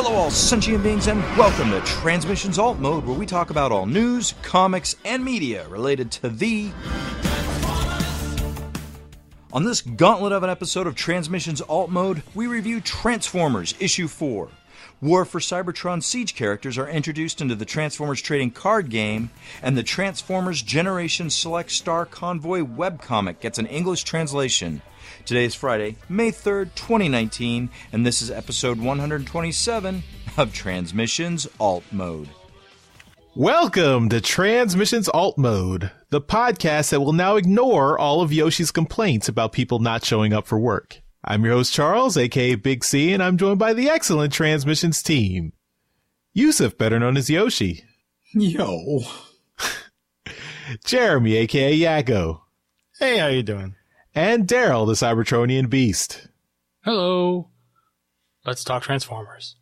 Hello all sentient beings and welcome to Transmissions Alt Mode, where we talk about all news, comics, and media related to the... On this gauntlet of an episode of Transmissions Alt Mode, we review Transformers Issue 4. War for Cybertron Siege characters are introduced into the Transformers trading card game, and the Transformers Generation Select Star Convoy webcomic gets an English translation. Today is Friday, May 3rd, 2019, and this is episode 127 of Transmissions Alt Mode. Welcome to Transmissions Alt Mode, the podcast that will now ignore all of Yoshi's complaints about people not showing up for work. I'm your host, Charles, aka Big C, and I'm joined by the excellent Transmissions team. Yusuf, better known as Yoshi. Yo. Jeremy, aka Yago. Hey, how you doing? And Daryl, the Cybertronian Beast. Hello. Let's talk Transformers.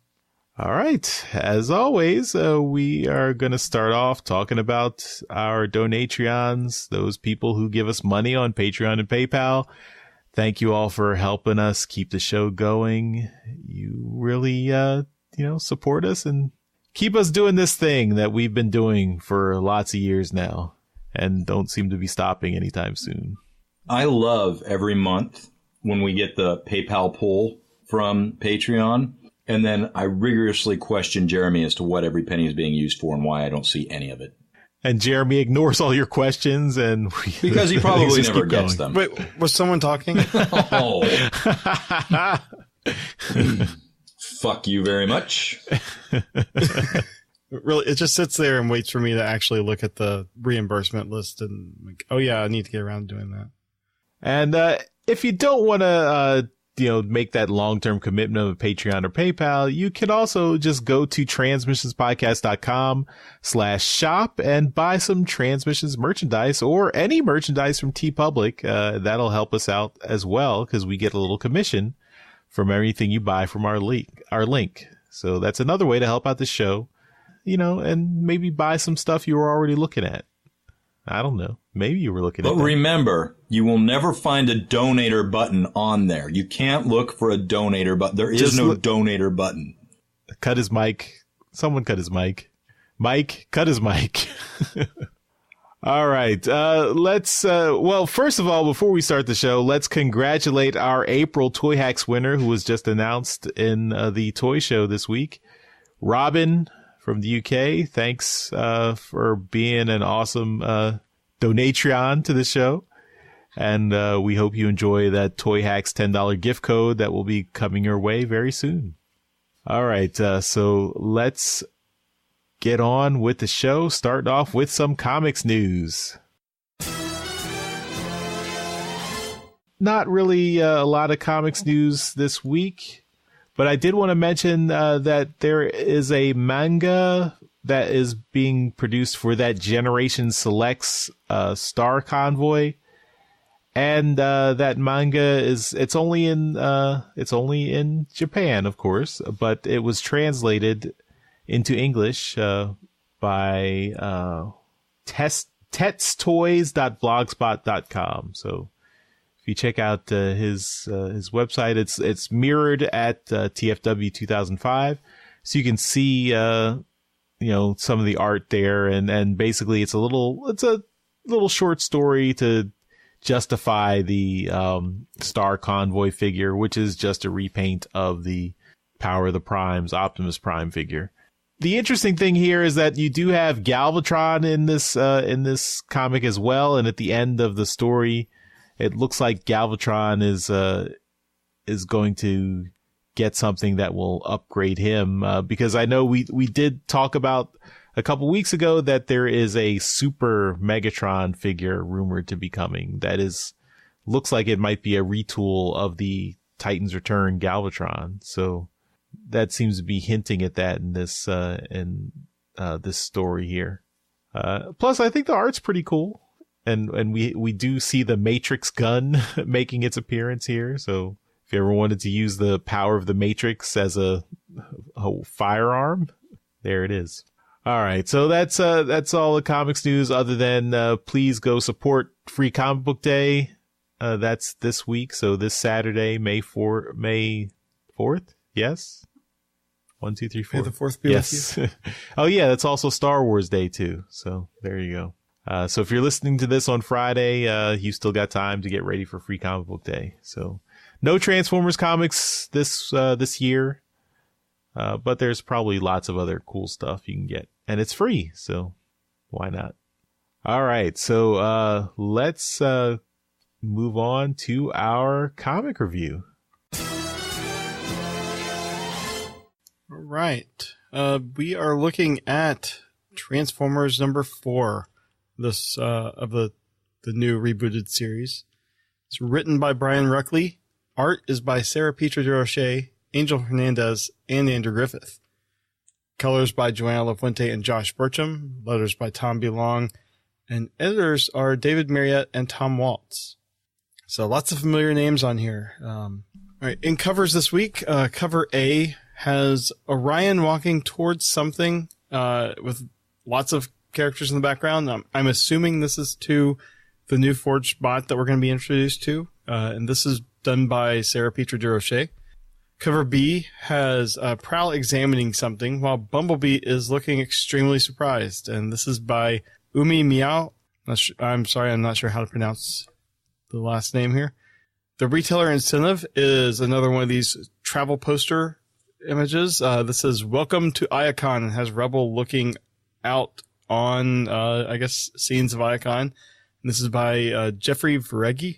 All right. As always, we are going to start off talking about our Donatreons, those people who give us money on Patreon and PayPal. Thank you all for helping us keep the show going. You really, support us and keep us doing this thing that we've been doing for lots of years now and don't seem to be stopping anytime soon. I love every month when we get the PayPal pull from Patreon, and then I rigorously question Jeremy as to what every penny is being used for and why I don't see any of it. And Jeremy ignores all your questions, and because he probably never gets them. Wait, was someone talking? Oh. Fuck you very much. Really, it just sits there and waits for me to actually look at the reimbursement list and like, oh yeah, I need to get around to doing that. And if you don't want to, make that long-term commitment of Patreon or PayPal, you can also just go to transmissionspodcast.com/shop and buy some Transmissions merchandise or any merchandise from TeePublic. That'll help us out as well because we get a little commission from everything you buy from our link. So that's another way to help out the show, and maybe buy some stuff you were already looking at. I don't know. Maybe you were looking at that. But remember, you will never find a donator button on there. You can't look for a donator button. There is no donator button. Cut his mic. Someone cut his mic. Mike, cut his mic. All right. Let's, first of all, before we start the show, let's congratulate our April Toy Hacks winner who was just announced in the toy show this week. Robin from the UK. Thanks for being an awesome Donatreon to the show. And we hope you enjoy that Toy Hacks $10 gift code that will be coming your way very soon. All right. So let's get on with the show. Starting off with some comics news. Not really a lot of comics news this week. But I did want to mention that there is a manga that is being produced for that Generation Selects Star Convoy, and that manga it's only in Japan, of course, but it was translated into English by tetstoys.blogspot.com. So if you check out his website, it's mirrored at TFW 2005, so you can see some of the art there, and basically it's a little short story to justify the Star Convoy figure, which is just a repaint of the Power of the Primes Optimus Prime figure. The interesting thing here is that you do have Galvatron in this comic as well, and at the end of the story, it looks like Galvatron is going to get something that will upgrade him, because I know we did talk about a couple weeks ago that there is a Super Megatron figure rumored to be coming that looks like it might be a retool of the Titans Return Galvatron. So that seems to be hinting at that in this story here. Plus, I think the art's pretty cool. And we do see the Matrix gun making its appearance here. So if you ever wanted to use the power of the Matrix as a firearm, there it is. All right. So that's all the comics news, other than please go support Free Comic Book Day. That's this week. So this Saturday, May 4th. Yes. 1, 2, 3, 4. May the fourth be with you. Oh, yeah, that's also Star Wars Day, too. So there you go. So if you're listening to this on Friday, you still got time to get ready for Free Comic Book Day. So no Transformers comics this year, but there's probably lots of other cool stuff you can get. And it's free, so why not? All right, so let's move on to our comic review. All right. We are looking at Transformers number 4, this of the new rebooted series. It's written by Brian Ruckley. Art is by Sarah Petra de Roche, Angel Hernandez, and Andrew Griffith. Colors by Joanna LaFuente and Josh Burcham. Letters by Tom B. Long. And editors are David Marriott and Tom Waltz. So lots of familiar names on here. All right, in covers this week, cover A has Orion walking towards something with lots of characters in the background. I'm assuming this is to the new Forged bot that we're going to be introduced to. And this is done by Sarah Petra de Roche. Cover B has Prowl examining something while Bumblebee is looking extremely surprised. And this is by Umi Miao. I'm sorry, I'm not sure how to pronounce the last name here. The retailer incentive is another one of these travel poster images. This is Welcome to Iacon and has Rebel looking out on, I guess, scenes of Iacon. And this is by Jeffrey Vreg.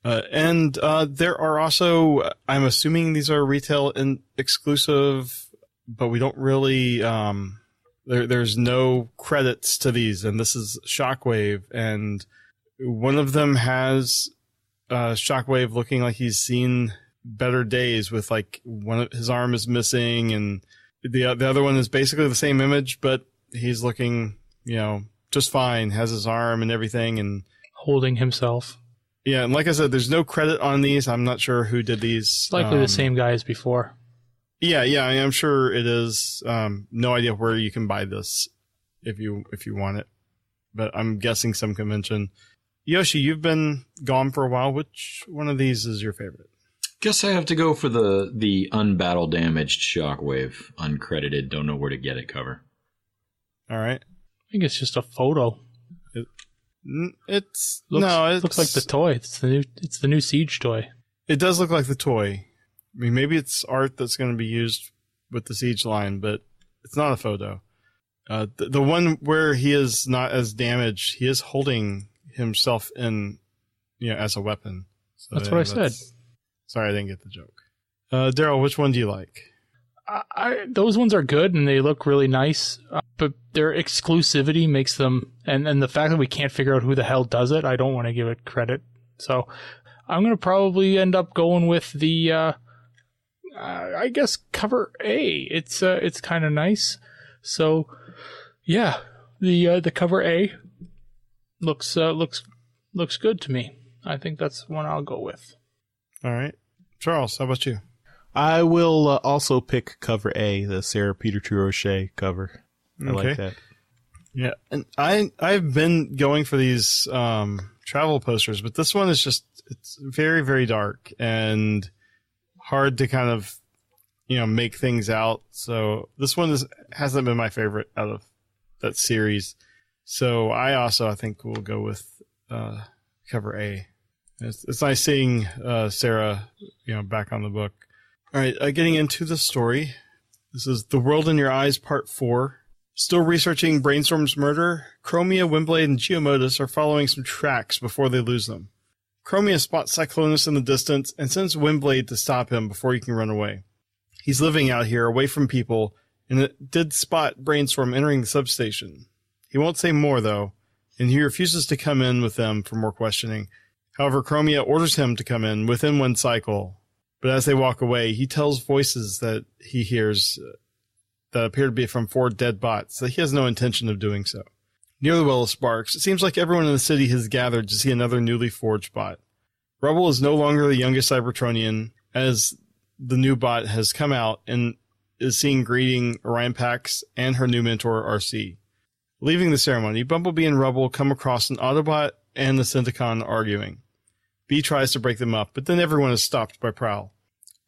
And there are also, I'm assuming these are retail and exclusive, but we don't really, there's no credits to these. And this is Shockwave. And one of them has Shockwave looking like he's seen better days with like his arm is missing, and the other one is basically the same image, but he's looking, just fine, has his arm and everything, and Holding himself. Yeah, and like I said, there's no credit on these. I'm not sure who did these. Likely the same guy as before. Yeah, I'm sure it is. No idea where you can buy this if you want it, but I'm guessing some convention. Yoshi, you've been gone for a while. Which one of these is your favorite? Guess I have to go for the unbattle damaged Shockwave, uncredited, don't know where to get it cover. All right. I think it's just a photo. It looks like the toy. It's the new Siege toy. It does look like the toy. I mean, maybe it's art that's going to be used with the Siege line, but it's not a photo. The one where he is not as damaged, he is holding himself in, as a weapon. So that's what I said. Sorry, I didn't get the joke. Daryl, which one do you like? Those ones are good and they look really nice, but their exclusivity makes them, and the fact that we can't figure out who the hell does it, I don't want to give it credit. So I'm going to probably end up going with the, I guess, cover A. It's kind of nice. So yeah, the cover A looks good to me. I think that's one I'll go with. All right. Charles, how about you? I will also pick cover A, the Sarah Peter Roche cover. I like that. Yeah, and I've been going for these travel posters, but this one is it's very, very dark and hard to kind of, make things out. So this one hasn't been my favorite out of that series. So I think we'll go with cover A. It's nice seeing Sarah, back on the book. All right, getting into the story. This is The World in Your Eyes, Part 4. Still researching Brainstorm's murder, Chromia, Windblade, and Geomodus are following some tracks before they lose them. Chromia spots Cyclonus in the distance and sends Windblade to stop him before he can run away. He's living out here, away from people, and it did spot Brainstorm entering the substation. He won't say more, though, and he refuses to come in with them for more questioning. However, Chromia orders him to come in within one cycle. But as they walk away, he tells voices that he hears that appear to be from 4 dead bots, that he has no intention of doing so. Near the Well of Sparks, it seems like everyone in the city has gathered to see another newly forged bot. Rebel is no longer the youngest Cybertronian, as the new bot has come out and is seen greeting Orion Pax and her new mentor, RC. Leaving the ceremony, Bumblebee and Rebel come across an Autobot and the Synticon arguing. B tries to break them up, but then everyone is stopped by Prowl.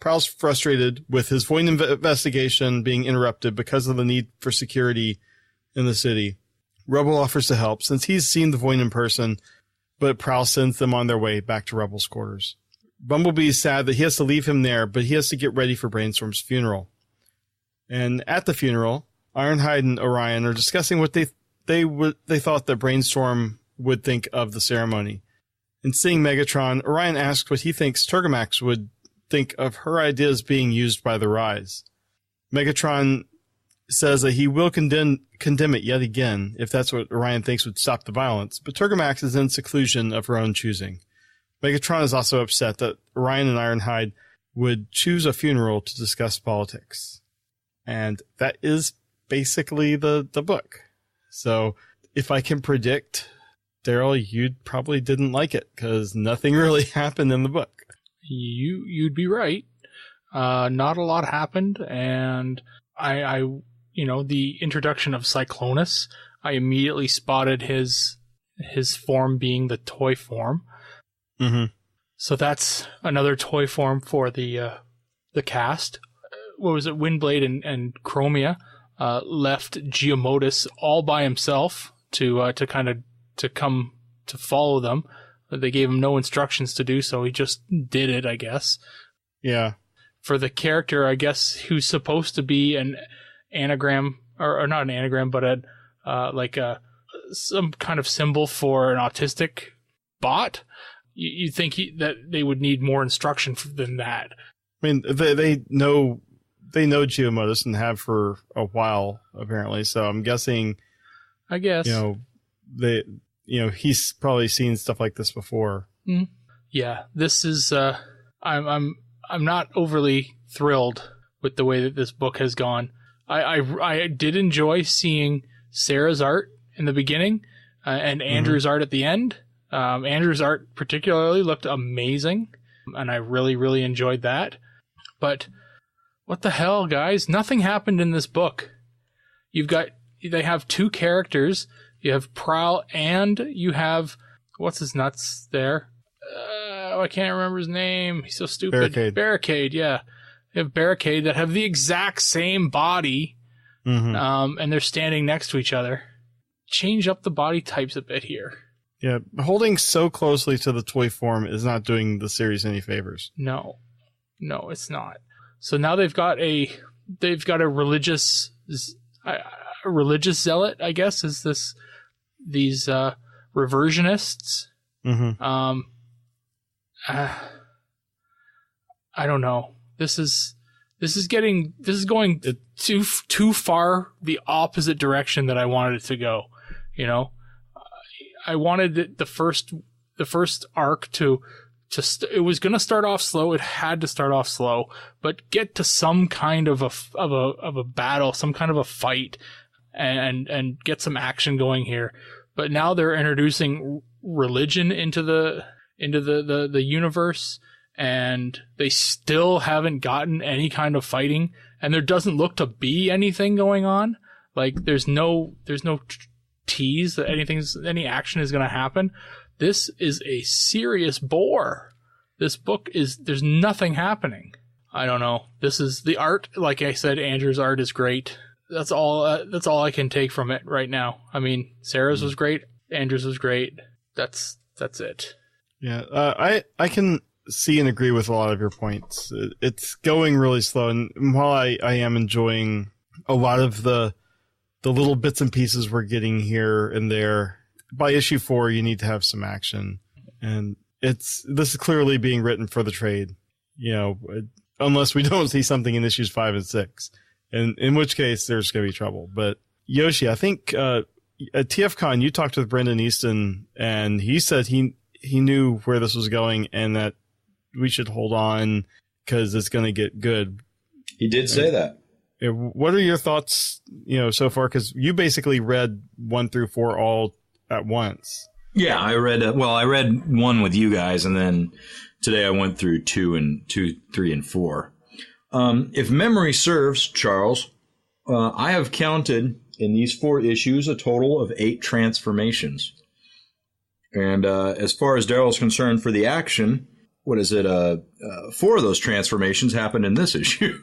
Prowl's frustrated with his Void investigation being interrupted because of the need for security in the city. Rebel offers to help since he's seen the Void in person, but Prowl sends them on their way back to Rebel's quarters. Bumblebee is sad that he has to leave him there, but he has to get ready for Brainstorm's funeral. And at the funeral, Ironhide and Orion are discussing what they thought that Brainstorm would think of the ceremony. And seeing Megatron, Orion asks what he thinks Turgomax would think of her ideas being used by the Rise. Megatron says that he will condemn it yet again if that's what Orion thinks would stop the violence, but Turgomax is in seclusion of her own choosing. Megatron is also upset that Orion and Ironhide would choose a funeral to discuss politics. And that is basically the book. So if I can predict, Daryl, you probably didn't like it because nothing really happened in the book. You'd be right. Not a lot happened, and I the introduction of Cyclonus, I immediately spotted his form being the toy form. Mm-hmm. So that's another toy form for the cast. What was it? Windblade and Chromia left Geomodus all by himself to come to follow them. They gave him no instructions to do so. He just did it, I guess. Yeah. For the character, I guess, who's supposed to be an anagram, or not an anagram, but some kind of symbol for an autistic bot. You think that they would need more instruction than that? I mean, they know Geomodus and have for a while apparently. So I'm guessing. I guess he's probably seen stuff like this before. Mm. Yeah, this is. I'm not overly thrilled with the way that this book has gone. I did enjoy seeing Sarah's art in the beginning and Andrew's art at the end. Andrew's art particularly looked amazing, and I really, really enjoyed that. But what the hell, guys? Nothing happened in this book. They have two characters. You have Prowl and you have, what's his nuts there? I can't remember his name. He's so stupid. Barricade, yeah. You have Barricade that have the exact same body, and they're standing next to each other. Change up the body types a bit here. Yeah, holding so closely to the toy form is not doing the series any favors. No, it's not. So now they've got a religious zealot, I guess, is these reversionists. Mm-hmm. I don't know. This is going too far the opposite direction that I wanted it to go. I wanted the first arc it was going to start off slow. It had to start off slow, but get to some kind of a battle, some kind of a fight, and get some action going here. But now they're introducing religion into the universe, and they still haven't gotten any kind of fighting, and there doesn't look to be anything going on. Like there's no tease that any action is going to happen. This is a serious bore. This book there's nothing happening. I don't know. This is the art. Like I said, Andrew's art is great. That's all I can take from it right now. I mean, Sarah's was great. Andrew's was great. That's it. Yeah. I can see and agree with a lot of your points. It's going really slow. And while I am enjoying a lot of the little bits and pieces we're getting here and there, by issue 4, you need to have some action. And this is clearly being written for the trade, unless we don't see something in issues 5 and 6. And in which case there's going to be trouble. But Yoshi, I think, at TFCon, you talked with Brendan Easton and he said he knew where this was going and that we should hold on because it's going to get good. He did say that. What are your thoughts, so far? Because you basically read 1 through 4 all at once. Yeah, I read 1 with you guys, and then today I went through 2, 3, and 4. If memory serves, Charles, I have counted in these 4 issues a total of 8 transformations. And as far as Daryl's concerned for the action, what is it? 4 of those transformations happened in this issue.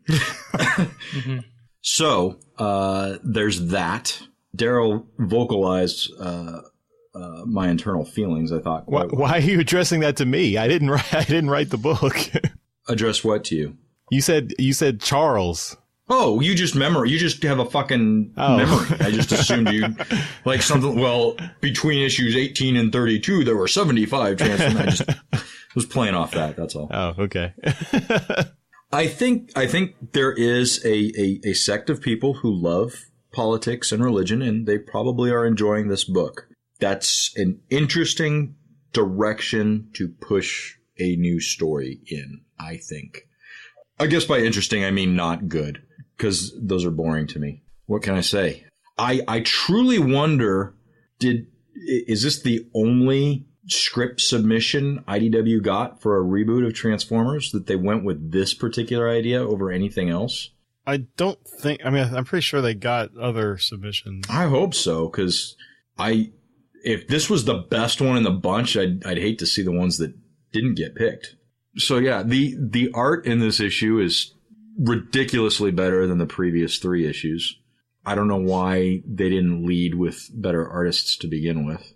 Mm-hmm. So there's that. Daryl vocalized my internal feelings. I thought, why are you addressing that to me? I didn't write the book. Address what to you? You said Charles. Oh, you just have a fucking memory. I just assumed you like something. Well, between issues 18 and 32, there were 75 transformations. I just was playing off that. That's all. Oh, okay. I think there is a sect of people who love politics and religion, and they probably are enjoying this book. That's an interesting direction to push a new story in, I think. I guess by interesting, I mean not good, because those are boring to me. What can I say? I truly wonder, is this the only script submission IDW got for a reboot of Transformers, that they went with this particular idea over anything else? I don't think, I mean, I'm pretty sure they got other submissions. I hope so, because if this was the best one in the bunch, I'd hate to see the ones that didn't get picked. So yeah, the art in this issue is ridiculously better than the previous 3 issues. I don't know why they didn't lead with better artists to begin with.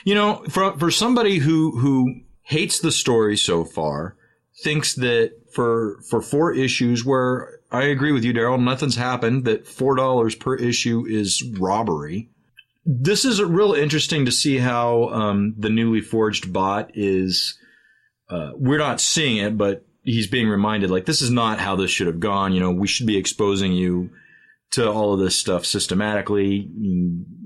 You know, for somebody who hates the story so far, thinks that for 4 issues, where I agree with you, Daryl, nothing's happened, that $4 per issue is robbery. This is real interesting to see how the newly forged bot is. We're not seeing it, but he's being reminded, like, this is not how this should have gone. You know, we should be exposing you to all of this stuff systematically.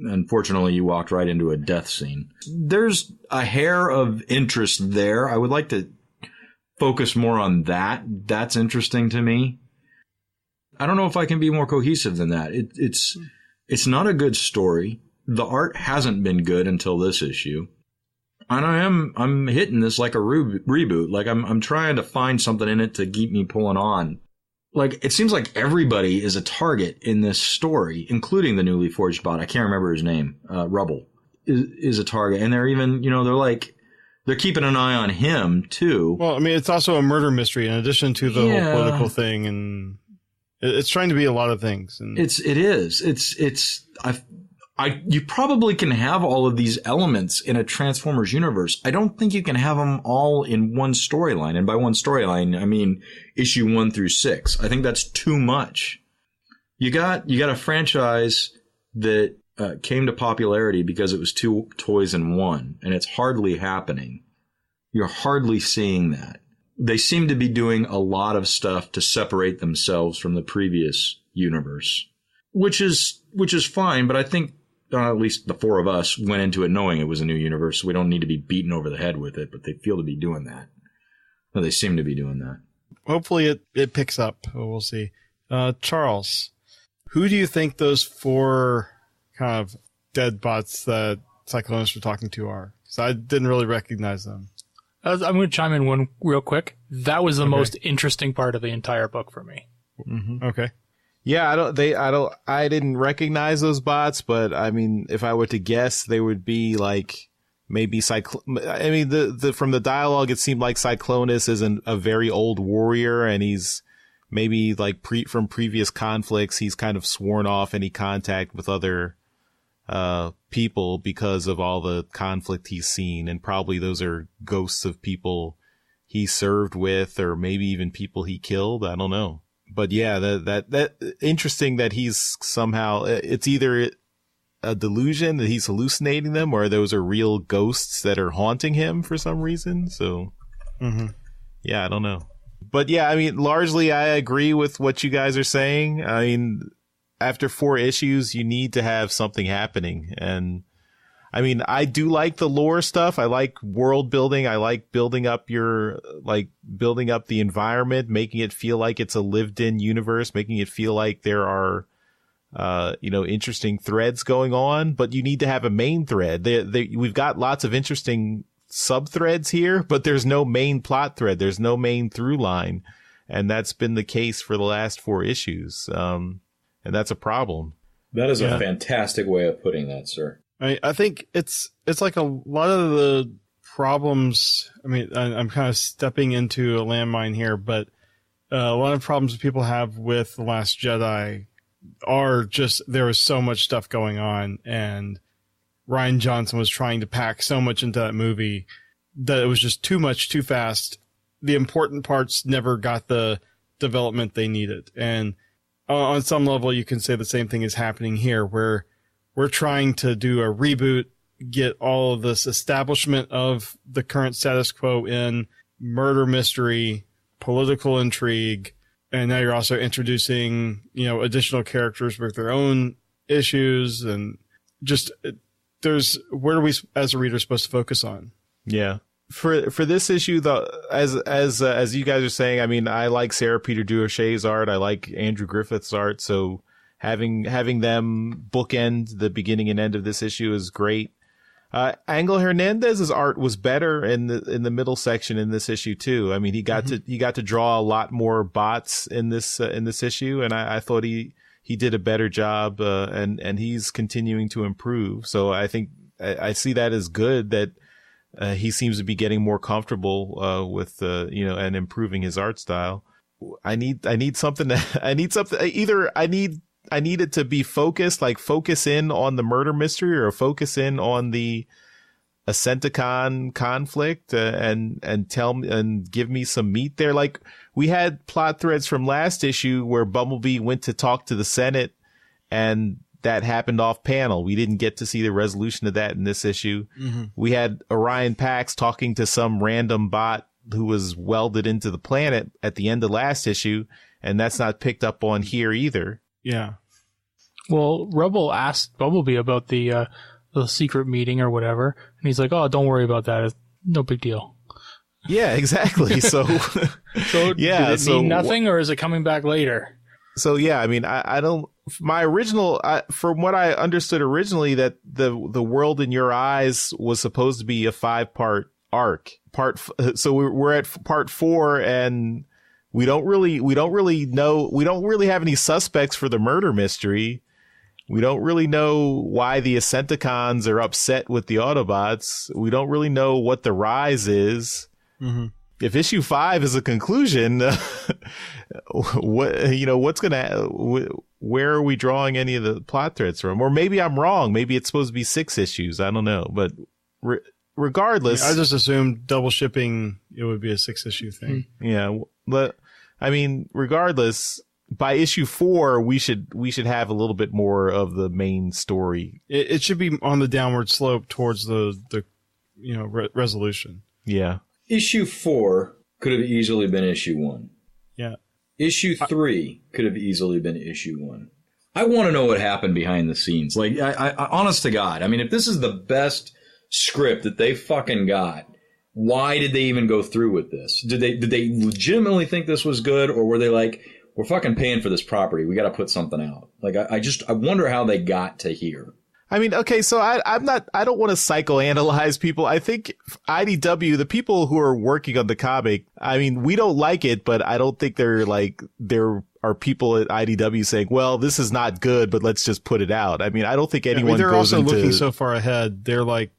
Unfortunately, you walked right into a death scene. There's a hair of interest there. I would like to focus more on that. That's interesting to me. I don't know if I can be more cohesive than that. It's not a good story. The art hasn't been good until this issue. And I'm hitting this like a reboot. Like I'm trying to find something in it to keep me pulling on. Like, it seems like everybody is a target in this story, including the newly forged bot. I can't remember his name. Rubble is a target. And they're even, you know, they're keeping an eye on him too. Well, I mean, it's also a murder mystery in addition to the whole political thing, and it's trying to be a lot of things. And it is. You probably can have all of these elements in a Transformers universe. I don't think you can have them all in one storyline. And by one storyline, I mean issue 1 through 6. I think that's too much. You got a franchise that came to popularity because it was 2 toys in one, and it's hardly happening. You're hardly seeing that. They seem to be doing a lot of stuff to separate themselves from the previous universe, which is fine, but I think at least the 4 of us went into it knowing it was a new universe, so we don't need to be beaten over the head with it, but they feel to be doing that. Well, they seem to be doing that. Hopefully it picks up. We'll see. Charles, who do you think those 4 kind of dead bots that Cyclonus were talking to are? Because I didn't really recognize them. I'm going to chime in one real quick. That was the most interesting part of the entire book for me. Mm-hmm. Okay. Yeah, I didn't recognize those bots, but I mean, if I were to guess, they would be like maybe I mean, from the dialogue, it seemed like Cyclonus is a very old warrior, and he's maybe like from previous conflicts, he's kind of sworn off any contact with other people because of all the conflict he's seen, and probably those are ghosts of people he served with, or maybe even people he killed. I don't know. But yeah, that interesting that he's somehow, it's either a delusion that he's hallucinating them, or those are real ghosts that are haunting him for some reason. So, yeah, I don't know. But yeah, I mean, largely I agree with what you guys are saying. I mean, after 4 issues, you need to have something happening. And I mean, I do like the lore stuff. I like world building. I like building up building up the environment, making it feel like it's a lived in universe, making it feel like there are, interesting threads going on, but you need to have a main thread. We've got lots of interesting sub threads here, but there's no main plot thread. There's no main through line. And that's been the case for the last 4 issues. And that's a problem. That is a fantastic way of putting that, sir. I think it's like a lot of the problems, I mean, I'm kind of stepping into a landmine here, but a lot of problems people have with The Last Jedi are just there was so much stuff going on, and Rian Johnson was trying to pack so much into that movie that it was just too much, too fast. The important parts never got the development they needed. And on some level, you can say the same thing is happening here, where we're trying to do a reboot, get all of this establishment of the current status quo in murder mystery, political intrigue, and now you're also introducing, additional characters with their own issues, and just where are we as a reader supposed to focus on? Yeah. For this issue, though, as you guys are saying, I mean, I like Sarah Peter Durocher's art. I like Andrew Griffith's art. So having them bookend the beginning and end of this issue is great. Angel Hernandez's art was better in the middle section in this issue too. I mean, he got to draw a lot more bots in this issue, and I thought he did a better job, and he's continuing to improve. So I think I see that as good, that he seems to be getting more comfortable with and improving his art style. I need something. Either I need it to be focused, like focus in on the murder mystery, or focus in on the Acenticon conflict, and tell me and give me some meat there. Like, we had plot threads from last issue where Bumblebee went to talk to the Senate, and that happened off panel. We didn't get to see the resolution of that in this issue. Mm-hmm. We had Orion Pax talking to some random bot who was welded into the planet at the end of last issue, and that's not picked up on here either. Yeah. Well, Rebel asked Bumblebee about the secret meeting or whatever, and he's like, "Oh, don't worry about that. It's no big deal." Yeah, exactly. So, did it mean nothing, or is it coming back later? So yeah, I mean, I don't. My original, from what I understood originally, that the World in Your Eyes was supposed to be a 5-part arc. So we're at part 4, and we don't really know. We don't really have any suspects for the murder mystery. We don't really know why the Acenticons are upset with the Autobots. We don't really know what the rise is. Mm-hmm. If issue 5 is a conclusion, what's gonna? Where are we drawing any of the plot threads from? Or maybe I'm wrong. Maybe it's supposed to be 6 issues. I don't know. But regardless, I just assumed double shipping it would be a 6-issue thing. Yeah, but I mean, regardless, by issue 4, we should have a little bit more of the main story. It should be on the downward slope towards the resolution. Yeah. Issue 4 could have easily been issue 1. Yeah. Issue 3 could have easily been issue 1. I want to know what happened behind the scenes. Like, I honest to God, I mean, if this is the best script that they fucking got, why did they even go through with this? Did they legitimately think this was good, or were they like, we're fucking paying for this property, we got to put something out? Like, I wonder how they got to here. I mean, okay, so I don't want to psychoanalyze people. I think IDW, the people who are working on the comic, I mean, we don't like it, but I don't think there are people at IDW saying, well, this is not good, but let's just put it out. I mean, I don't think anyone they're goes also into looking so far ahead. They're like,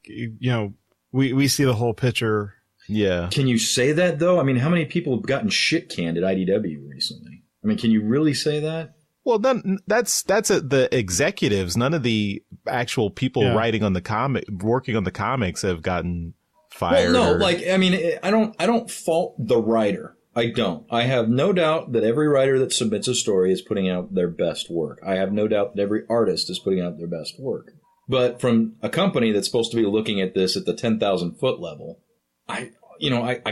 we see the whole picture. Yeah. Can you say that, though? I mean, how many people have gotten shit canned at IDW recently? I mean, can you really say that? Well, that's the executives. None of the actual people writing on the working on the comics have gotten fired. Well, no, I mean, I don't fault the writer. I don't. I have no doubt that every writer that submits a story is putting out their best work. I have no doubt that every artist is putting out their best work. But from a company that's supposed to be looking at this at the 10,000 foot level, I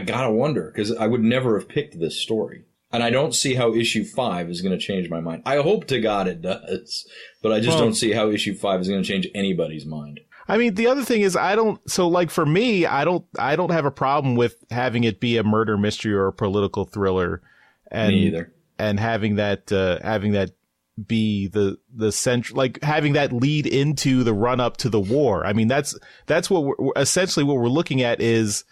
gotta wonder, because I would never have picked this story. And I don't see how issue 5 is going to change my mind. I hope to God it does, but I just don't see how issue 5 is going to change anybody's mind. I mean, the other thing is, for me, I don't have a problem with having it be a murder mystery or a political thriller. And, me either. And having that be the central, like having that lead into the run up to the war. I mean, that's what essentially what we're looking at is,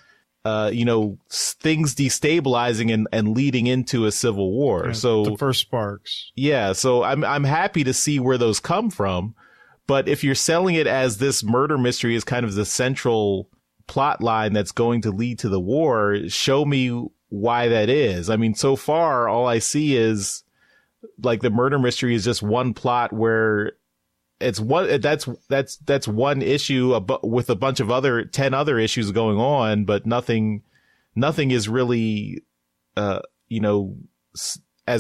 things destabilizing and leading into a civil war. Yeah, so the first sparks. Yeah. So I'm happy to see where those come from. But if you're selling it as this murder mystery is kind of the central plot line that's going to lead to the war, show me why that is. I mean, so far, all I see is like the murder mystery is just one plot where it's one, that's one issue with a bunch of 10 other issues going on, but nothing is really, as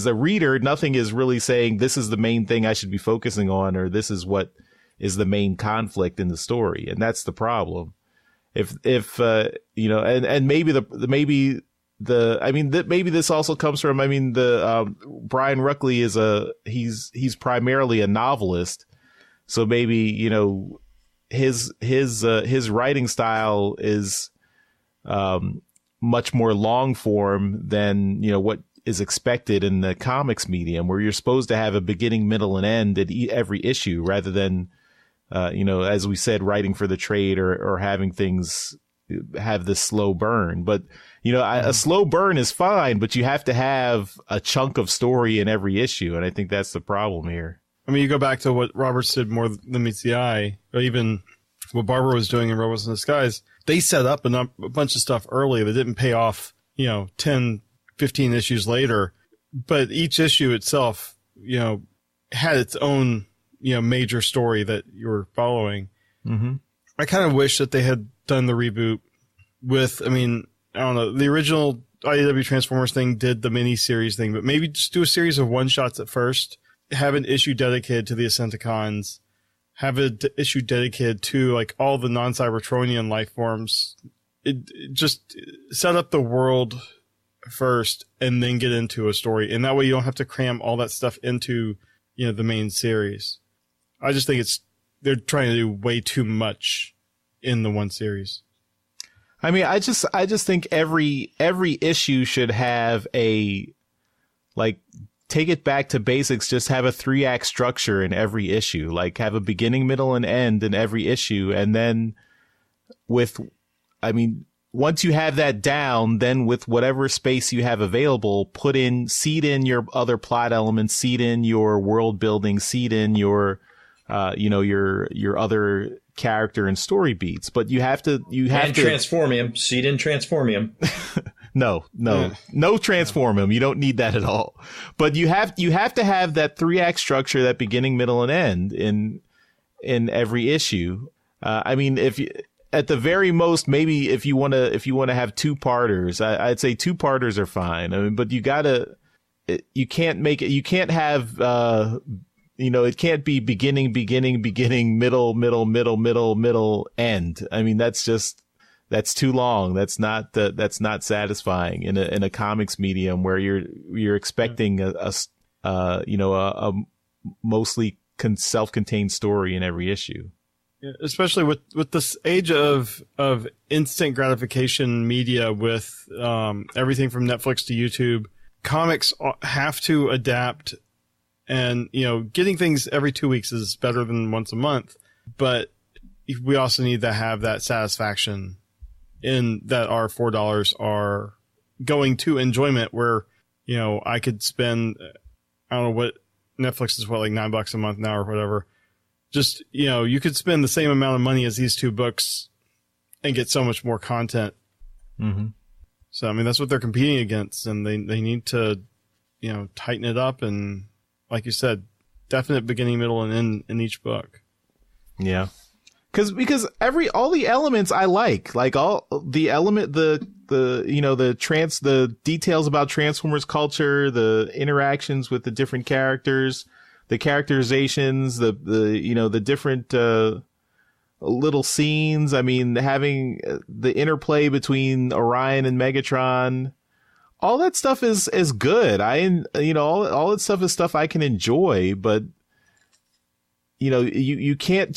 a reader, nothing is really saying this is the main thing I should be focusing on, or this is what is the main conflict in the story. And that's the problem. If and maybe this also comes from, Brian Ruckley he's primarily a novelist. So maybe, his writing style is, much more long form than, what is expected in the comics medium, where you're supposed to have a beginning, middle, and end at every issue, rather than, as we said, writing for the trade or having things have this slow burn. But, a slow burn is fine, but you have to have a chunk of story in every issue. And I think that's the problem here. I mean, you go back to what Roberts did more than meets the eye, or even what Barbara was doing in Robots in Disguise. They set up a bunch of stuff early that didn't pay off, 10, 15 issues later. But each issue itself, had its own, major story that you were following. Mm-hmm. I kind of wish that they had done the reboot with, I don't know, the original IDW Transformers thing did the mini-series thing, but maybe just do a series of one-shots at first, have an issue dedicated to the Ascenticons, have an issue dedicated to like all the non-Cybertronian life forms. It just set up the world first and then get into a story. And that way you don't have to cram all that stuff into, the main series. I just think they're trying to do way too much in the one series. I just think every issue should have take it back to basics. Just have a 3-act structure in every issue, like have a beginning, middle, and end in every issue. And then once you have that down, then with whatever space you have available, seed in your other plot elements, seed in your world building, seed in your, your other character and story beats. But you have to Transformium, seed in Transformium. No Transformium. You don't need that at all. But you have to have that 3-act structure, that beginning, middle, and end in every issue. If you, at the very most, maybe if you want to have 2-parters, I'd say 2-parters are fine. But you can't have, it can't be beginning, middle, end. That's too long. That's not satisfying in a comics medium where you're expecting a mostly self-contained story in every issue. Yeah, especially with this age of instant gratification media, with everything from Netflix to YouTube, comics have to adapt, and getting things every 2 weeks is better than once a month. But we also need to have that satisfaction in that our $4 are going to enjoyment, where I could spend, I don't know what Netflix is, like $9 a month now or whatever. Just, you could spend the same amount of money as these 2 books and get so much more content. Mm-hmm. So, that's what they're competing against, and they need to, tighten it up, and like you said, definite beginning, middle, and end in each book. Yeah. Because all the elements I like all the element, the details about Transformers culture, the interactions with the different characters, the characterizations, the different little scenes. Having the interplay between Orion and Megatron, all that stuff is good. All that stuff is stuff I can enjoy, but you can't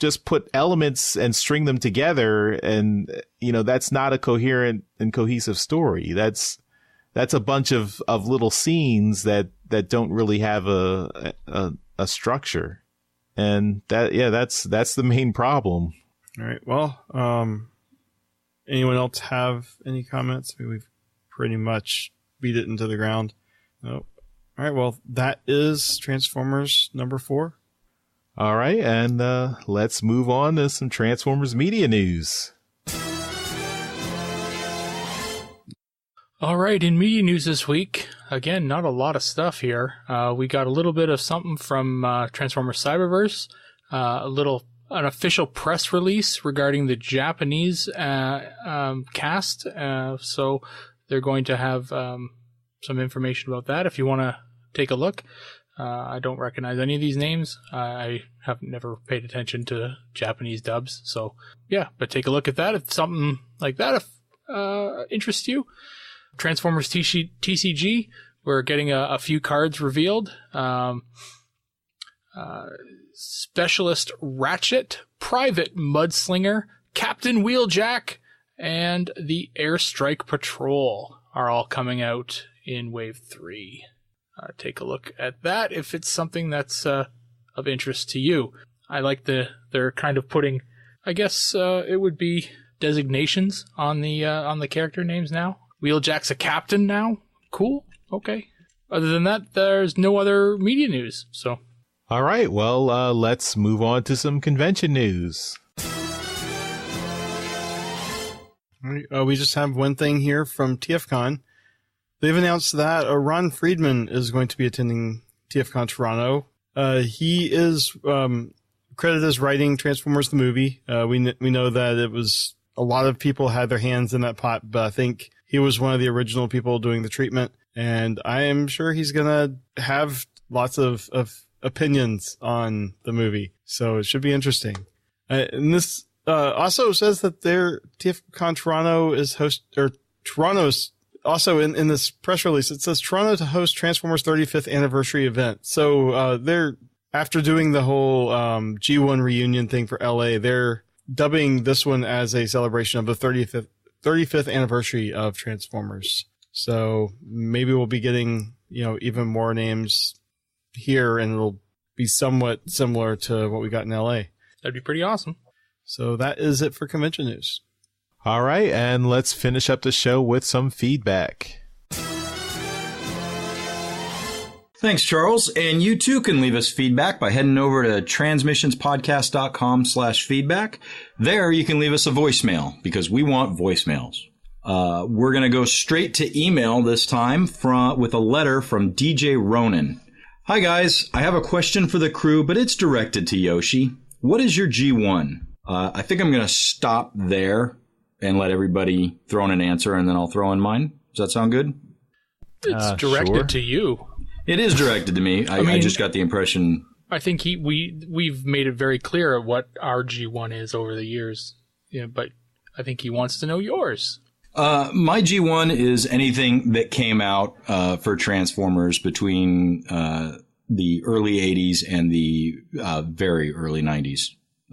just put elements and string them together, and that's not a coherent and cohesive story. That's a bunch of little scenes that don't really have a structure, and that's the main problem. All right. Well, anyone else have any comments? We've pretty much beat it into the ground. Nope. All right. Well, that is Transformers number 4. All right, and let's move on to some Transformers media news. All right, in media news this week, again, not a lot of stuff here. We got a little bit of something from Transformers Cyberverse, an official press release regarding the Japanese cast. So they're going to have some information about that if you want to take a look. I don't recognize any of these names. I have never paid attention to Japanese dubs. So, yeah, but take a look at that if something like that interests you. Transformers TCG, we're getting a few cards revealed. Specialist Ratchet, Private Mudslinger, Captain Wheeljack, and the Airstrike Patrol are all coming out in Wave 3. Take a look at that if it's something that's of interest to you. I like they're kind of putting, I guess it would be designations on the character names now. Wheeljack's a captain now. Cool. Okay. Other than that, there's no other media news. So. All right. Well, let's move on to some convention news. We just have one thing here from TFCon. They've announced that Ron Friedman is going to be attending TFCon Toronto. He is credited as writing Transformers the movie. We know that it was a lot of people had their hands in that pot, but I think he was one of the original people doing the treatment, and I am sure he's going to have lots of opinions on the movie, so it should be interesting. And this also says that their TFCon Toronto is Toronto's also in this press release. It says Toronto to host Transformers 35th anniversary event. So they're after doing the whole G1 reunion thing for LA, they're dubbing this one as a celebration of the 35th anniversary of Transformers. So maybe we'll be getting, even more names here, and it'll be somewhat similar to what we got in LA. That'd be pretty awesome. So that is it for convention news. All right, and let's finish up the show with some feedback. Thanks, Charles. And you too can leave us feedback by heading over to transmissionspodcast.com/feedback. There you can leave us a voicemail because we want voicemails. We're going to go straight to email this time with a letter from DJ Ronan. Hi guys, I have a question for the crew, but it's directed to Yoshi. What is your G1? I think I'm going to stop there and let everybody throw in an answer, and then I'll throw in mine. Does that sound good? It's directed sure. to you. It is directed to me. I just got the impression. I think we've made it very clear what our G1 is over the years. Yeah, but I think he wants to know yours. My G1 is anything that came out for Transformers between the early 80s and the very early 90s.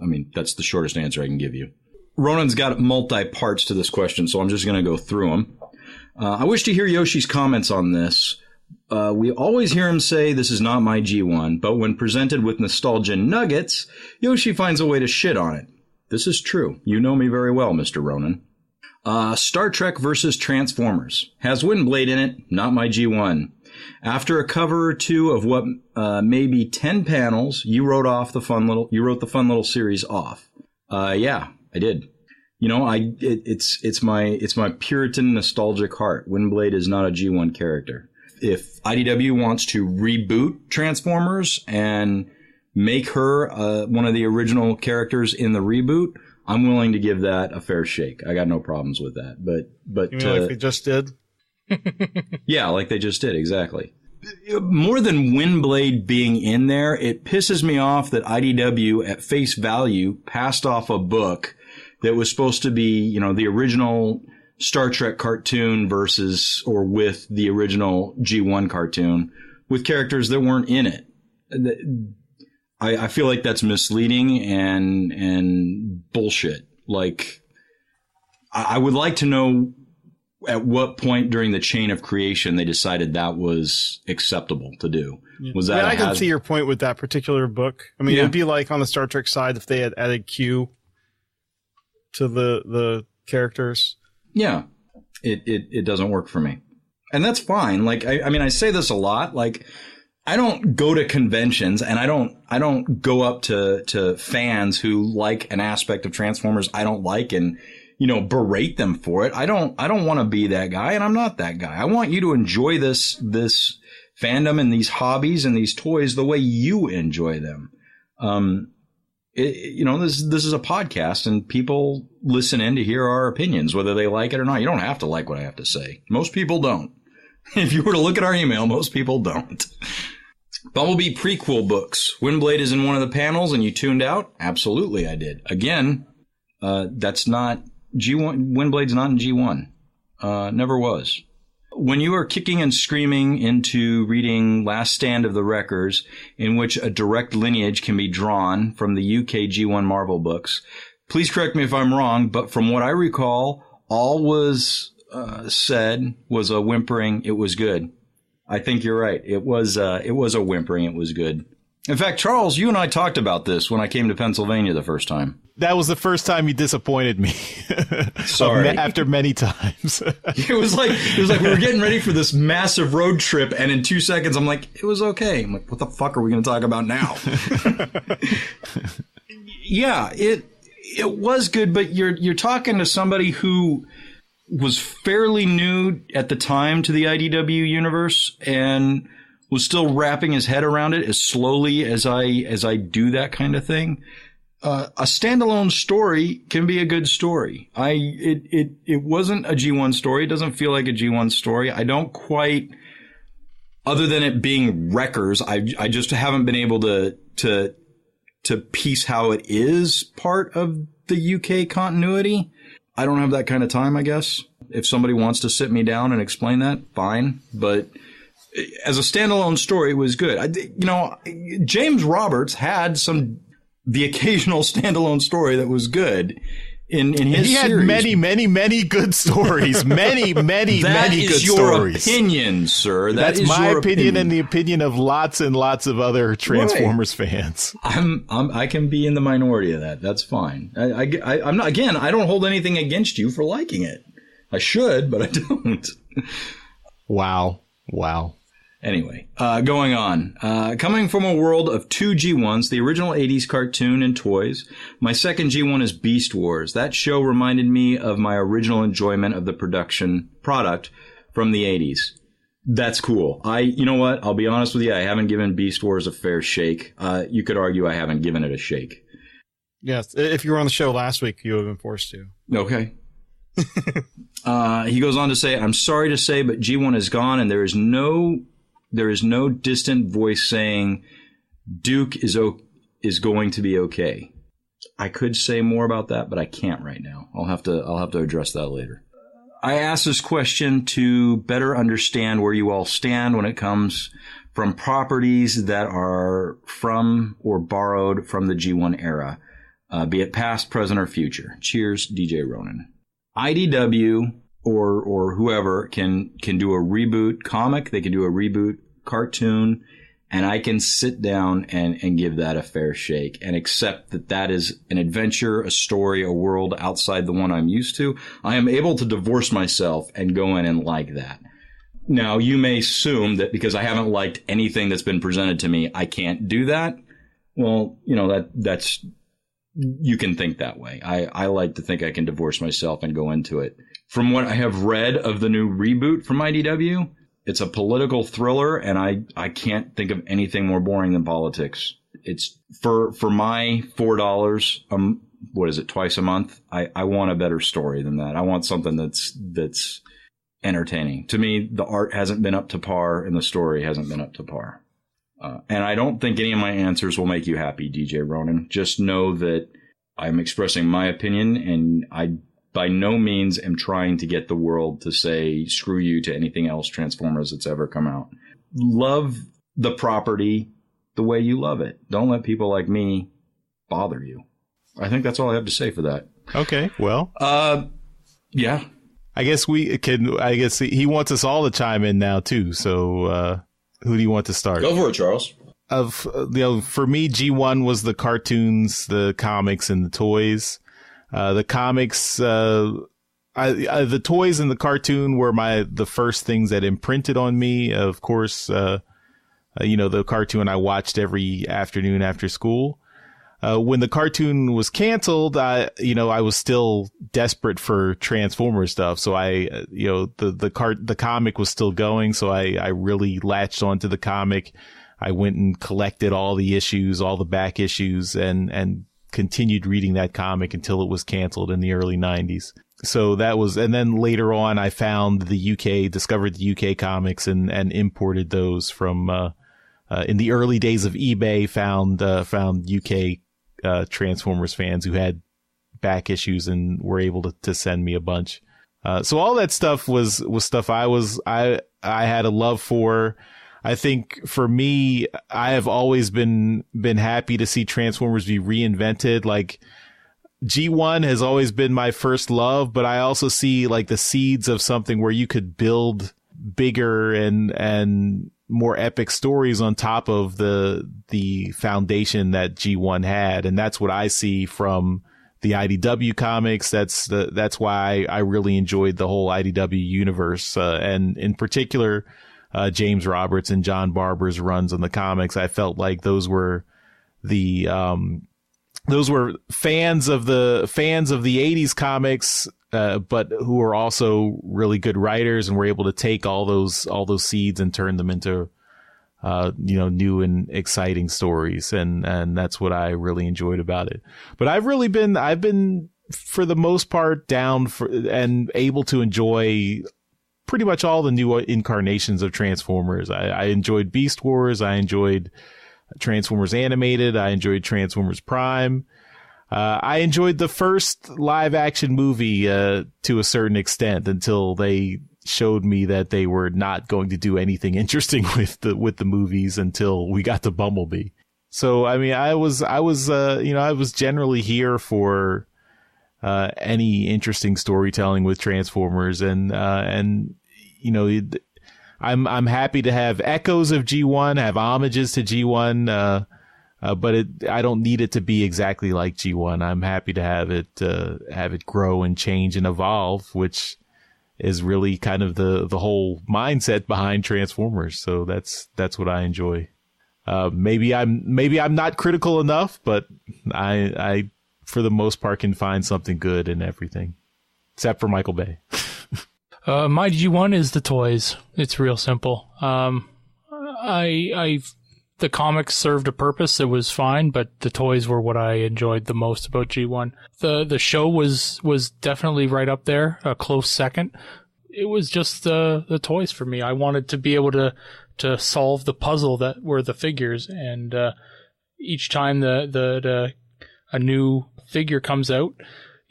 I mean, that's the shortest answer I can give you. Ronan's got multi-parts to this question, so I'm just going to go through them. I wish to hear Yoshi's comments on this. We always hear him say, this is not my G1, but when presented with nostalgia nuggets, Yoshi finds a way to shit on it. This is true. You know me very well, Mr. Ronan. Star Trek versus Transformers. Has Windblade in it, not my G1. After a cover or two of what maybe 10 panels, you wrote the fun little series off. Yeah, I did. It's my Puritan nostalgic heart. Windblade is not a G1 character. If IDW wants to reboot Transformers and make her one of the original characters in the reboot, I'm willing to give that a fair shake. I got no problems with that. But you mean like they just did? Yeah, like they just did, exactly. More than Windblade being in there, it pisses me off that IDW at face value passed off a book that was supposed to be, the original Star Trek cartoon with the original G1 cartoon with characters that weren't in it. I feel like that's misleading and bullshit. Like, I would like to know at what point during the chain of creation they decided that was acceptable to do. Yeah. Was that I can see your point with that particular book. I mean, it'd be like on the Star Trek side if they had added Q to the characters. Yeah, it doesn't work for me. And that's fine. Like, I say this a lot. Like, I don't go to conventions and I don't go up to fans who like an aspect of Transformers I don't like and, berate them for it. I don't want to be that guy, and I'm not that guy. I want you to enjoy this fandom and these hobbies and these toys the way you enjoy them. This is a podcast, and people listen in to hear our opinions, whether they like it or not. You don't have to like what I have to say. Most people don't. If you were to look at our email, most people don't. Bumblebee prequel books. Windblade is in one of the panels, and you tuned out? Absolutely, I did. Again, that's not G1. Windblade's not in G1. Never was. When you are kicking and screaming into reading Last Stand of the Wreckers, in which a direct lineage can be drawn from the UK G1 Marvel books, please correct me if I'm wrong, but from what I recall, all was said was a whimpering, it was good. I think you're right. It was a whimpering, it was good. In fact, Charles, you and I talked about this when I came to Pennsylvania the first time. That was the first time you disappointed me. Sorry. After many times. It was like we were getting ready for this massive road trip, and in 2 seconds, I'm like, it was okay. I'm like, what the fuck are we going to talk about now? Yeah, it was good, but you're talking to somebody who was fairly new at the time to the IDW universe and was still wrapping his head around it as slowly as I do that kind of thing. A standalone story can be a good story. It wasn't a G1 story. It doesn't feel like a G1 story. I don't quite, other than it being Wreckers, I just haven't been able to piece how it is part of the UK continuity. I don't have that kind of time, I guess. If somebody wants to sit me down and explain that, fine. But as a standalone story, it was good. James Roberts had the occasional standalone story that was good in his He had series. many good stories. Many good stories. That is your opinion, sir. That's my opinion and the opinion of lots and lots of other Transformers fans. I can be in the minority of that. That's fine. I'm not. Again, I don't hold anything against you for liking it. I should, but I don't. Wow. Anyway, going on. Coming from a world of two G1s, the original 80s cartoon and toys, my second G1 is Beast Wars. That show reminded me of my original enjoyment of the product from the 80s. That's cool. You know what? I'll be honest with you. I haven't given Beast Wars a fair shake. You could argue I haven't given it a shake. Yes. If you were on the show last week, you would have been forced to. Okay. He goes on to say, I'm sorry to say, but G1 is gone, and there is no distant voice saying Duke is going to be okay. I could say more about that, but I can't right now. I'll have to address that later. I asked this question to better understand where you all stand when it comes from properties that are from or borrowed from the G1 era, be it past, present, or future. Cheers, DJ Ronan. IDW or whoever can do a reboot comic, they can do a reboot cartoon, and I can sit down and give that a fair shake and accept that is an adventure, a story, a world outside the one I'm used to. I am able to divorce myself and go in and like that. Now, you may assume that because I haven't liked anything that's been presented to me, I can't do that. Well, that's you can think that way. I like to think I can divorce myself and go into it. From what I have read of the new reboot from IDW, it's a political thriller, and I can't think of anything more boring than politics. It's for my $4, what is it, twice a month? I want a better story than that. I want something that's entertaining. To me, the art hasn't been up to par, and the story hasn't been up to par. And I don't think any of my answers will make you happy, DJ Ronan. Just know that I'm expressing my opinion, and I by no means am trying to get the world to say screw you to anything else Transformers that's ever come out. Love the property the way you love it. Don't let people like me bother you. I think that's all I have to say for that. Okay, well. Yeah. I guess he wants us all to chime in now, too. So who do you want to start? Go for it, Charles. For me, G1 was the cartoons, the comics, and the toys. The comics, the toys and the cartoon were the first things that imprinted on me. Of course, the cartoon I watched every afternoon after school. when the cartoon was canceled, I was still desperate for Transformers stuff. So the comic was still going. So I really latched onto the comic. I went and collected all the issues, all the back issues, and continued reading that comic until it was canceled in the early 90s. So that was, and then later on I found discovered the UK comics and imported those from, in the early days of eBay, found UK Transformers fans who had back issues and were able to send me a bunch. So all that stuff was stuff I had a love for. I think for me, I have always been happy to see Transformers be reinvented. Like G1 has always been my first love, but I also see like the seeds of something where you could build bigger and more epic stories on top of the foundation that G1 had. And that's what I see from the IDW comics. That's why I really enjoyed the whole IDW universe. And in particular, James Roberts and John Barber's runs on the comics. I felt like those were fans of the 80s comics, but who were also really good writers and were able to take all those seeds and turn them into, new and exciting stories. And that's what I really enjoyed about it. But I've been for the most part down for and able to enjoy pretty much all the new incarnations of Transformers. I enjoyed Beast Wars. I enjoyed Transformers Animated. I enjoyed Transformers Prime. I enjoyed the first live action movie to a certain extent until they showed me that they were not going to do anything interesting with the movies until we got to Bumblebee. So I mean, I was generally here for any interesting storytelling with Transformers, and I'm happy to have echoes of G1, have homages to G1, but I don't need it to be exactly like G1. I'm happy to have it grow and change and evolve, which is really kind of the whole mindset behind Transformers. So that's what I enjoy. Maybe I'm not critical enough, but I for the most part can find something good in everything, except for Michael Bay. My G1 is the toys. It's real simple. The comics served a purpose. It was fine, but the toys were what I enjoyed the most about G1. The show was definitely right up there, a close second. It was just the toys for me. I wanted to be able to solve the puzzle that were the figures, and each time a new figure comes out,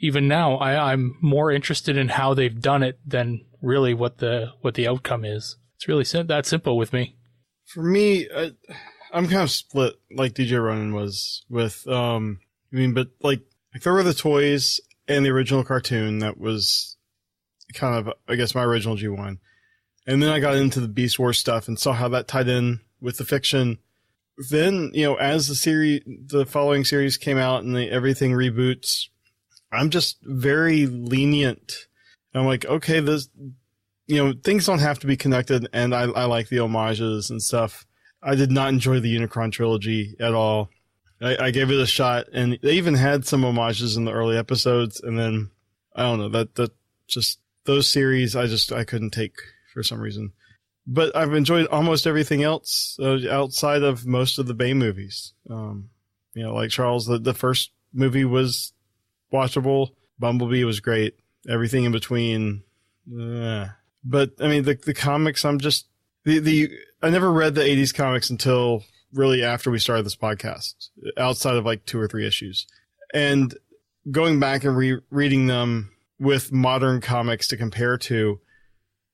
even now, I'm more interested in how they've done it than really what the outcome is. It's really that simple with me. For me, I'm kind of split, like DJ Ronan was with. But like there were the toys and the original cartoon that was kind of, I guess, my original G1, and then I got into the Beast Wars stuff and saw how that tied in with the fiction. Then, as the following series came out and everything reboots, I'm just very lenient. I'm like, okay, this, things don't have to be connected, and I like the homages and stuff. I did not enjoy the Unicron trilogy at all. I gave it a shot, and they even had some homages in the early episodes, and then, I don't know, that just, those series I couldn't take for some reason. But I've enjoyed almost everything else outside of most of the Bay movies. Like Charles, the first movie was watchable. Bumblebee was great. Everything in between. But I mean, the comics, I'm just I never read the 80s comics until really after we started this podcast, outside of like 2 or 3 issues. And going back and reading them with modern comics to compare to,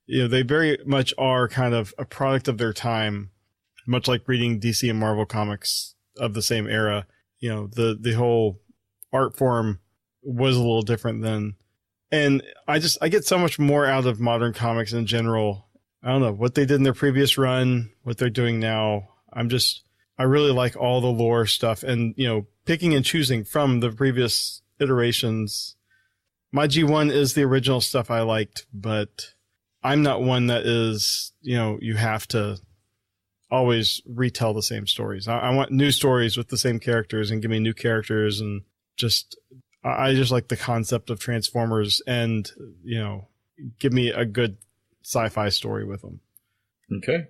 they very much are kind of a product of their time, much like reading DC and Marvel comics of the same era. The whole art form was a little different then. And I get so much more out of modern comics in general. I don't know what they did in their previous run, what they're doing now. I really like all the lore stuff, and, picking and choosing from the previous iterations. My G1 is the original stuff I liked, but I'm not one that is, you have to always retell the same stories. I want new stories with the same characters and give me new characters, and I just like the concept of Transformers, and give me a good sci-fi story with them. Okay.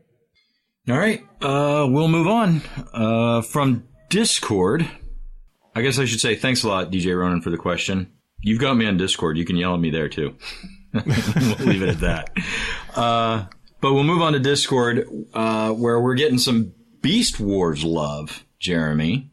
All right. We'll move on from Discord. I guess I should say thanks a lot, DJ Ronan, for the question. You've got me on Discord. You can yell at me there too. We'll leave it at that. But we'll move on to Discord, where we're getting some Beast Wars love, Jeremy.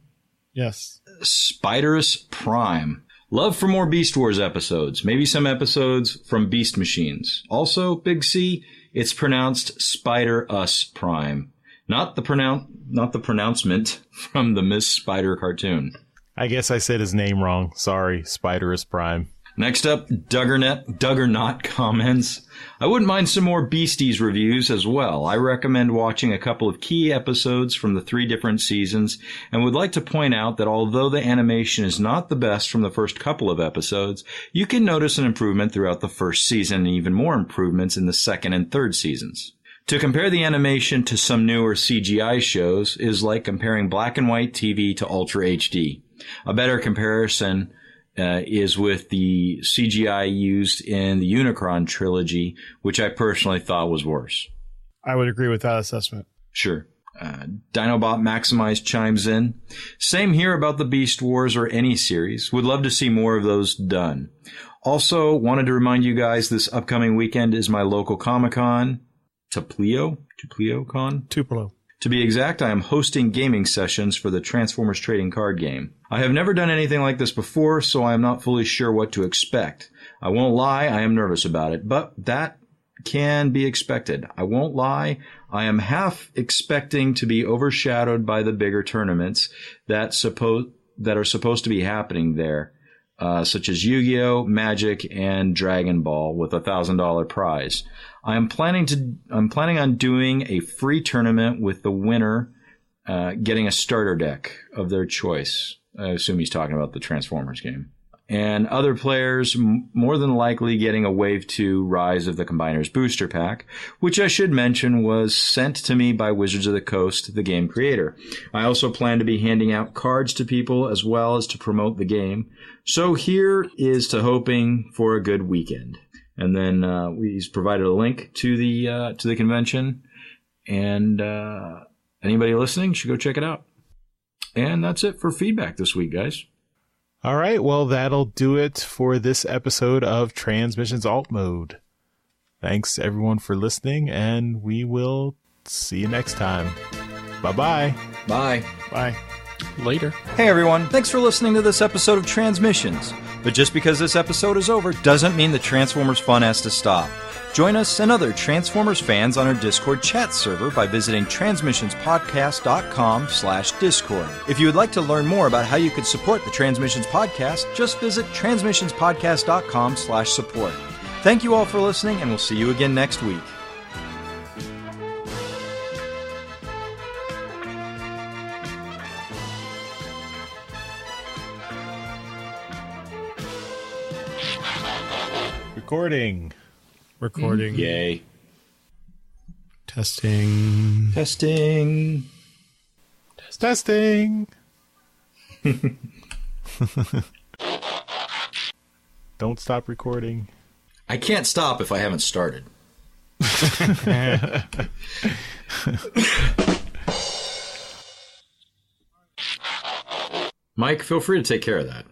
Yes. Spiderus Prime. Love for more Beast Wars episodes. Maybe some episodes from Beast Machines. Also, Big C, it's pronounced Spider-Us Prime. Not the pronouncement from the Miss Spider cartoon. I guess I said his name wrong. Sorry, Spiderus Prime. Next up, Duggernaut comments. I wouldn't mind some more Beasties reviews as well. I recommend watching a couple of key episodes from the 3 different seasons, and would like to point out that although the animation is not the best from the first couple of episodes, you can notice an improvement throughout the first season and even more improvements in the second and third seasons. To compare the animation to some newer CGI shows is like comparing black and white TV to Ultra HD. A better comparison is with the CGI used in the Unicron trilogy, which I personally thought was worse. I would agree with that assessment. Sure. Dinobot Maximized chimes in. Same here about the Beast Wars or any series. Would love to see more of those done. Also, wanted to remind you guys this upcoming weekend is my local Comic-Con. Tupelo Con? Tupelo. To be exact, I am hosting gaming sessions for the Transformers trading card game. I have never done anything like this before, so I am not fully sure what to expect. I won't lie, I am nervous about it, but that can be expected. I won't lie, I am half expecting to be overshadowed by the bigger tournaments that are supposed to be happening there, such as Yu-Gi-Oh!, Magic, and Dragon Ball with a $1,000 prize. I'm planning on doing a free tournament with the winner getting a starter deck of their choice. I assume he's talking about the Transformers game. And other players more than likely getting a Wave 2 Rise of the Combiners booster pack, which I should mention was sent to me by Wizards of the Coast, the game creator. I also plan to be handing out cards to people as well as to promote the game. So here is to hoping for a good weekend. And then he's provided a link to the convention, and anybody listening should go check it out. And that's it for feedback this week, guys. All right, well, that'll do it for this episode of Transmissions Alt Mode. Thanks, everyone, for listening, and we will see you next time. Bye-bye. Bye. Bye. Later. Hey everyone, thanks for listening to this episode of Transmissions. But just because this episode is over doesn't mean the Transformers fun has to stop. Join us and other Transformers fans on our Discord chat server by visiting transmissionspodcast.com/Discord. If you would like to learn more about how you could support the Transmissions Podcast, just visit transmissionspodcast.com/support. Thank you all for listening, and we'll see you again next week. Recording. Yay. Testing. Don't stop recording. I can't stop if I haven't started. Mike, feel free to take care of that.